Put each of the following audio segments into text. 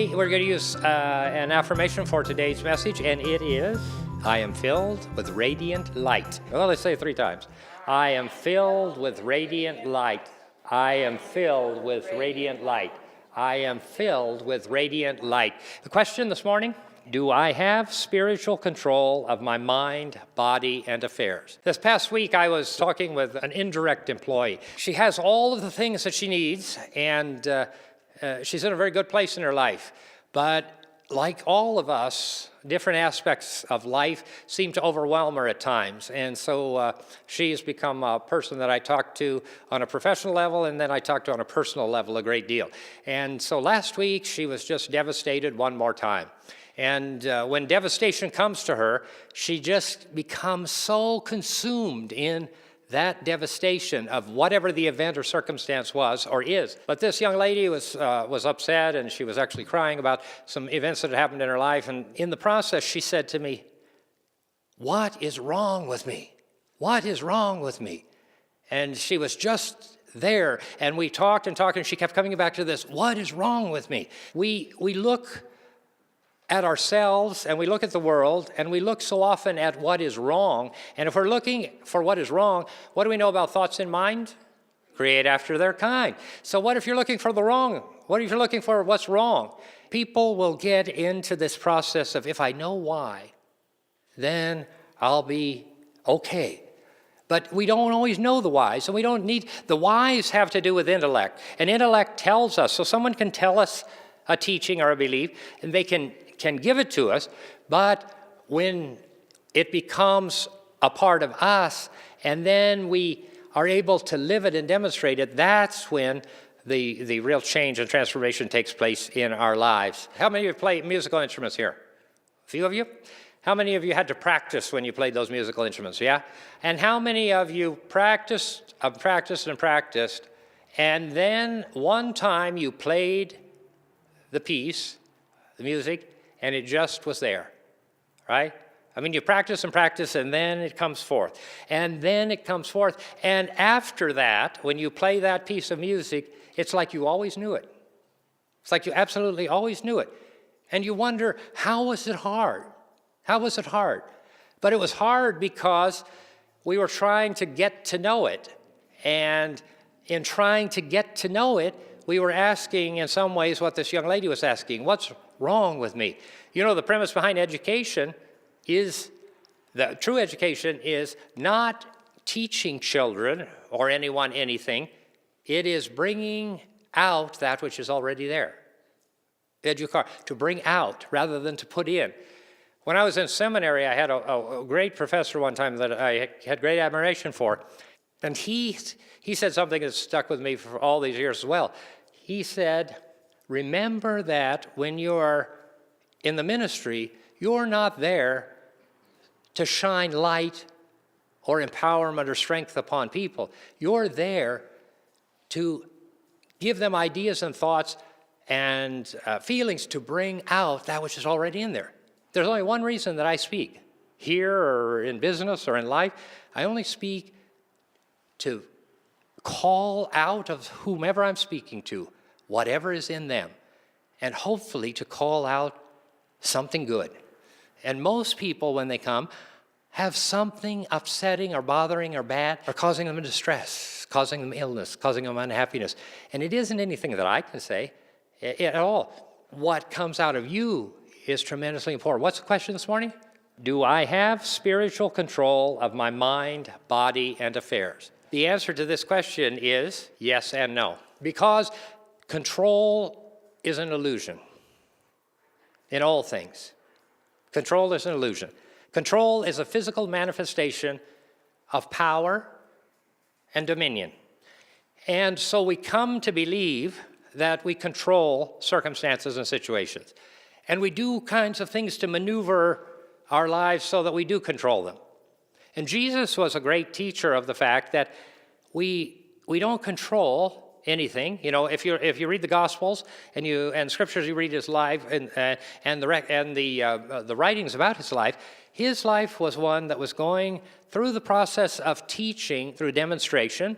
Today, we're going to use an affirmation for today's message, and it is, I am filled with radiant light. Well, let's say it 3 times. I am filled with radiant light. I am filled with radiant light. I am filled with radiant light. The question this morning, do I have spiritual control of my mind, body, and affairs? This past week, I was talking with an indirect employee. She has all of the things that she needs, and she's in a very good place in her life. But like all of us, different aspects of life seem to overwhelm her at times. And so she's become a person that I talk to on a professional level, and then I talk to on a personal level a great deal. And so last week, she was just devastated one more time. And when devastation comes to her, she just becomes so consumed in that devastation of whatever the event or circumstance was or is. But this young lady was upset, and she was actually crying about some events that had happened in her life. And in the process, she said to me, "What is wrong with me? What is wrong with me?" And she was just there, and we talked, and she kept coming back to this, what is wrong with me? We look at ourselves, and we look at the world, and we look so often at what is wrong. And if we're looking for what is wrong, what do we know about thoughts in mind? Create after their kind. So what if you're looking for the wrong? What if you're looking for what's wrong? People will get into this process of, if I know why, then I'll be okay. But we don't always know the whys, and we don't need, the whys have to do with intellect. And intellect tells us, so someone can tell us a teaching or a belief, and they can give it to us, but when it becomes a part of us, and then we are able to live it and demonstrate it, that's when the real change and transformation takes place in our lives. How many of you play musical instruments here? A few of you? How many of you had to practice when you played those musical instruments, yeah? And how many of you practiced, and then one time you played the piece, the music, and it just was there, right? I mean, you practice, and then it comes forth. And then it comes forth. And after that, when you play that piece of music, it's like you always knew it. It's like you absolutely always knew it. And you wonder, how was it hard? How was it hard? But it was hard because we were trying to get to know it. And in trying to get to know it, we were asking in some ways what this young lady was asking, what's wrong with me? You know, the premise behind education is, the true education is not teaching children or anyone anything. It is bringing out that which is already there. To bring out rather than to put in. When I was in seminary, I had a great professor one time that I had great admiration for. And he said something that stuck with me for all these years as well. He said, remember that when you're in the ministry, you're not there to shine light or empowerment or strength upon people. You're there to give them ideas and thoughts and feelings to bring out that which is already in there. There's only one reason that I speak, here or in business or in life. I only speak to call out of whomever I'm speaking to, whatever is in them, and hopefully to call out something good. And most people, when they come, have something upsetting or bothering or bad or causing them distress, causing them illness, causing them unhappiness. And it isn't anything that I can say at all. What comes out of you is tremendously important. What's the question this morning? Do I have spiritual control of my mind, body, and affairs? The answer to this question is yes and no. Because control is an illusion in all things. Control is an illusion. Control is a physical manifestation of power and dominion. And so we come to believe that we control circumstances and situations. And we do kinds of things to maneuver our lives so that we do control them. And Jesus was a great teacher of the fact that we don't control anything. You know, if you read the Gospels and scriptures, you read his life and the writings about his life was one that was going through the process of teaching through demonstration,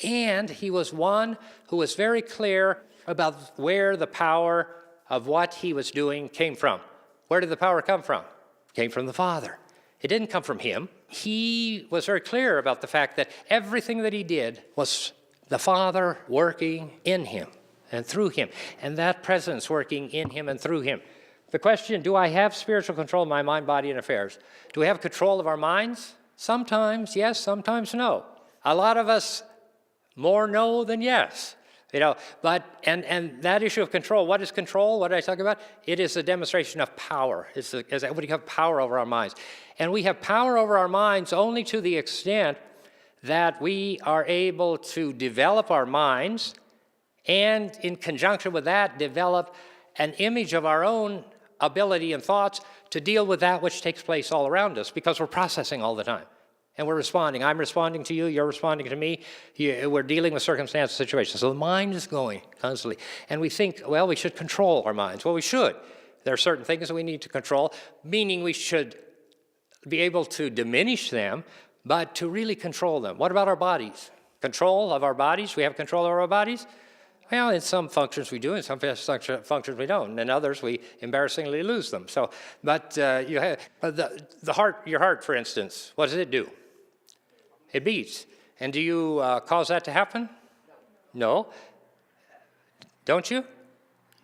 and he was one who was very clear about where the power of what he was doing came from. Where did the power come from? It came from the Father. It didn't come from him. He was very clear about the fact that everything that he did was the Father working in him and through him, and that presence working in him and through him. The question, do I have spiritual control of my mind, body, and affairs? Do we have control of our minds? Sometimes yes, sometimes no. A lot of us more no than yes. But that issue of control, what is control? What did I talk about? It is a demonstration of power. We have power over our minds. And we have power over our minds only to the extent that we are able to develop our minds and in conjunction with that, develop an image of our own ability and thoughts to deal with that which takes place all around us, because we're processing all the time. And we're responding. I'm responding to you, you're responding to me. We're dealing with circumstances, situations. So the mind is going constantly. And we think, well, we should control our minds. Well, we should. There are certain things that we need to control, meaning we should be able to diminish them, but to really control them. What about our bodies? Control of our bodies? We have control over our bodies? Well, in some functions we do, in some functions we don't. In others, we embarrassingly lose them. You have the heart. Your heart, for instance, what does it do? It beats. And do you cause that to happen? No. Don't you?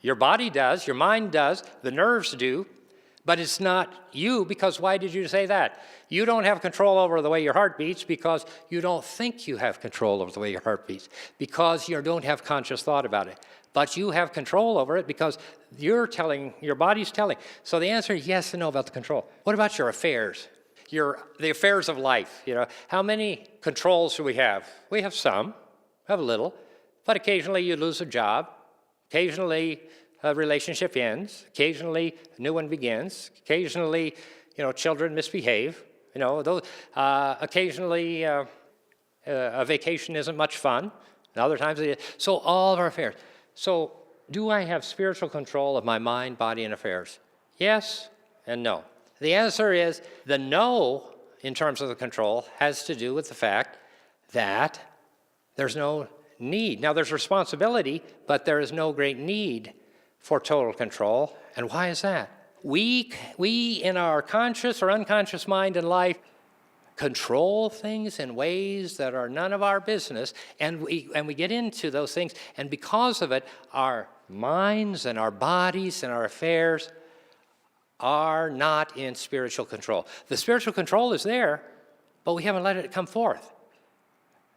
Your body does. Your mind does. The nerves do. But it's not you, because why did you say that? You don't have control over the way your heart beats because you don't think you have control over the way your heart beats, because you don't have conscious thought about it. But you have control over it because your body's telling. So the answer is yes and no about the control. What about your affairs? The affairs of life. How many controls do we have? We have some, we have a little, but occasionally you lose a job. Occasionally a relationship ends. Occasionally a new one begins. Occasionally, children misbehave. Occasionally a vacation isn't much fun. And other times it is. So all of our affairs. So do I have spiritual control of my mind, body, and affairs? Yes and no. The answer is the no in terms of the control has to do with the fact that there's no need. Now there's responsibility, but there is no great need for total control. And why is that? We in our conscious or unconscious mind and life control things in ways that are none of our business, and we get into those things, and because of it, our minds and our bodies and our affairs are not in spiritual control. The spiritual control is there, but we haven't let it come forth.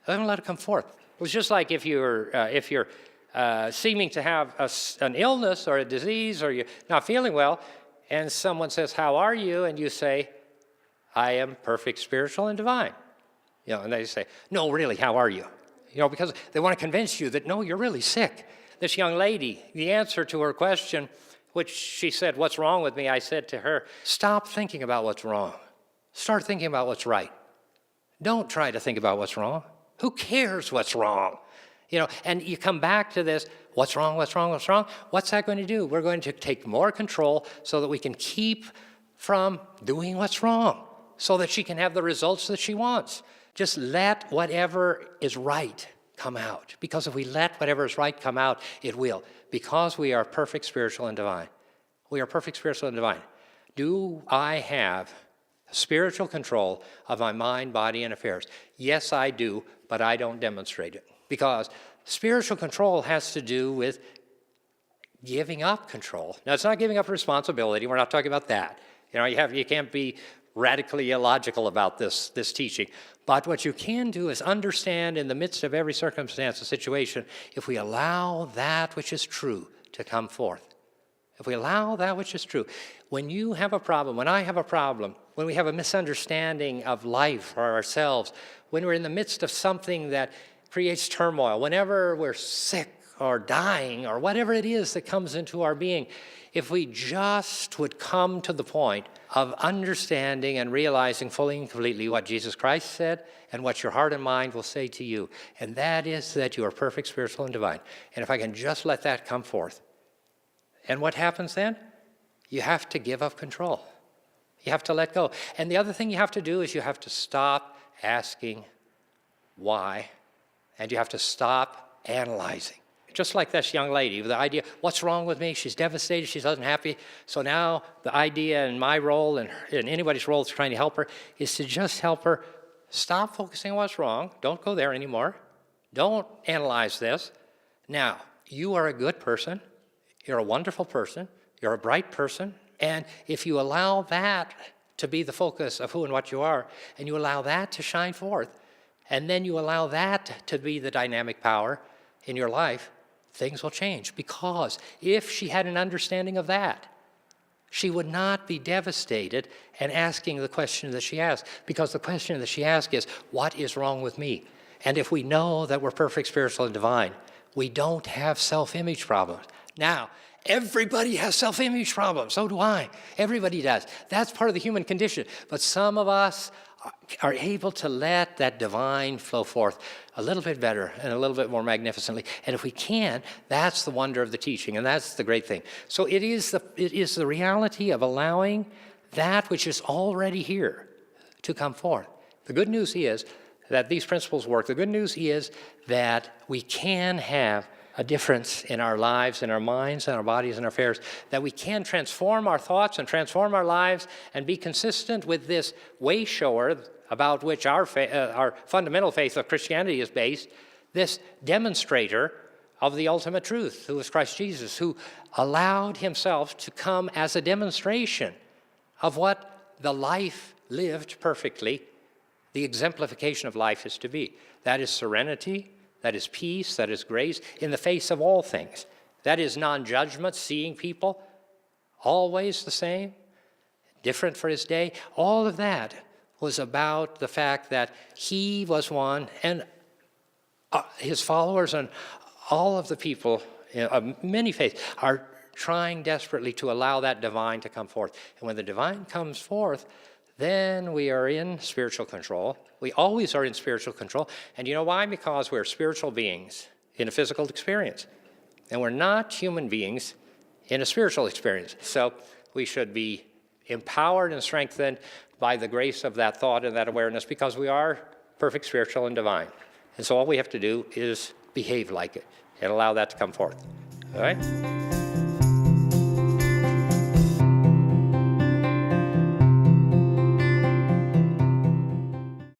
We haven't let it come forth. It was just like if you're seeming to have an illness or a disease, or you're not feeling well, and someone says, "How are you?" and you say, "I am perfect, spiritual, and divine." And they say, "No, really, how are you?" Because they want to convince you that, no, you're really sick. This young lady, the answer to her question, which she said, "What's wrong with me?" I said to her, "Stop thinking about what's wrong. Start thinking about what's right. Don't try to think about what's wrong. Who cares what's wrong?" And you come back to this, what's wrong, what's wrong, what's wrong? What's that going to do? We're going to take more control so that we can keep from doing what's wrong, so that she can have the results that she wants. Just let whatever is right come out. Because if we let whatever is right come out, it will. Because we are perfect, spiritual, and divine. We are perfect, spiritual, and divine. Do I have spiritual control of my mind, body, and affairs? Yes, I do, but I don't demonstrate it. Because spiritual control has to do with giving up control. Now, it's not giving up responsibility. We're not talking about that. You can't be radically illogical about this teaching. But what you can do is understand in the midst of every circumstance or situation, if we allow that which is true to come forth. If we allow that which is true. When you have a problem, when I have a problem, when we have a misunderstanding of life or ourselves, when we're in the midst of something that creates turmoil, whenever we're sick or dying or whatever it is that comes into our being, if we just would come to the point of understanding and realizing fully and completely what Jesus Christ said and what your heart and mind will say to you, and that is that you are perfect, spiritual, and divine. And if I can just let that come forth. And what happens then? You have to give up control. You have to let go. And the other thing you have to do is you have to stop asking why, and you have to stop analyzing. just like this young lady, with the idea, what's wrong with me? She's devastated, she's unhappy. So now the idea and my role and anybody's role is trying to help her is to just help her stop focusing on what's wrong. Don't go there anymore. Don't analyze this. Now, you are a good person. You're a wonderful person. You're a bright person. And if you allow that to be the focus of who and what you are, and you allow that to shine forth, and then you allow that to be the dynamic power in your life, things will change. Because if she had an understanding of that, she would not be devastated and asking the question that she asked. Because the question that she asked is, what is wrong with me? And if we know that we're perfect, spiritual, and divine, we don't have self-image problems. Now, everybody has self-image problems. So do I. Everybody does. That's part of the human condition. But some of us are able to let that divine flow forth a little bit better and a little bit more magnificently. And if we can, that's the wonder of the teaching, and that's the great thing. So it is the reality of allowing that which is already here to come forth. The good news is that these principles work. The good news is that we can have a difference in our lives, in our minds, in our bodies, and our affairs, that we can transform our thoughts and transform our lives and be consistent with this way shower about which our fundamental faith of Christianity is based, this demonstrator of the ultimate truth, who is Christ Jesus, who allowed himself to come as a demonstration of what the life lived perfectly, the exemplification of life is to be. That is serenity, that is peace, that is grace in the face of all things. That is non-judgment, seeing people always the same, different for his day. All of that was about the fact that he was one, and his followers and all of the people of many faiths are trying desperately to allow that divine to come forth. And when the divine comes forth, then we are in spiritual control. We always are in spiritual control. And you know why? Because we're spiritual beings in a physical experience. And we're not human beings in a spiritual experience. So we should be empowered and strengthened by the grace of that thought and that awareness, because we are perfect, spiritual, and divine. And so all we have to do is behave like it and allow that to come forth. All right?